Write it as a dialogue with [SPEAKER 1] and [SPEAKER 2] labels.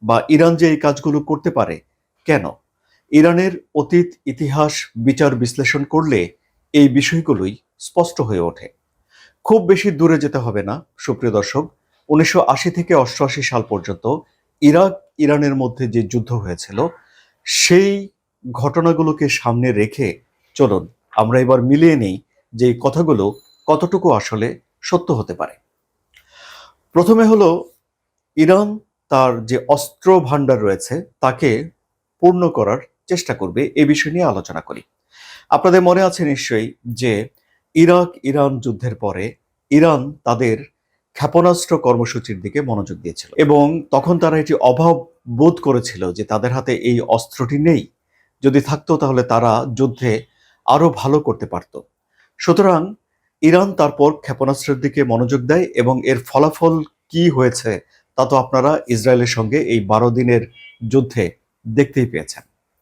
[SPEAKER 1] বা ইরান যে এই কাজগুলো করতে পারে কেন? ইরানের অতীত ইতিহাস বিচার বিশ্লেষণ করলে এই বিষয়গুলোই স্পষ্ট হয়ে ওঠে। খুব বেশি দূরে যেতে হবে না সুপ্রিয় দর্শক। ১৯৮০ থেকে ৮৮ সাল পর্যন্ত ইরাক ইরানের মধ্যে যে যুদ্ধ হয়েছিল সেই ঘটনাগুলোকে সামনে রেখে চলুন আমরা এবার মিলিয়ে নেই যে এই কথাগুলো কতটুকু আসলে সত্য হতে পারে। প্রথমে হলো ইরান তার যে অস্ত্র ভান্ডার রয়েছে তাকে পূর্ণ করার চেষ্টা করবে এ বিষয় নিয়ে আলোচনা করি। আপনাদের মনে আছে নিশ্চয়ই যে ইরাক ইরান যুদ্ধের পরে ইরান তাদের ক্ষেপণাস্ত্র কর্মসূচির দিকে মনোযোগ দিয়েছিল এবং তখন তারা এটি অভাব বোধ করেছিল যে তাদের হাতে এই অস্ত্রটি নেই, যদি থাকতো তাহলে তারা যুদ্ধে আরো ভালো করতে পারত। সুতরাং ইরান তারপর ক্ষেপণাস্ত্রের দিকে মনোযোগ দেয় এবং এর ফলাফল কি হয়েছে তা তো আপনারা ইসরায়েলের সঙ্গে এই ১২ দিনের যুদ্ধে দেখতেই পেয়েছেন।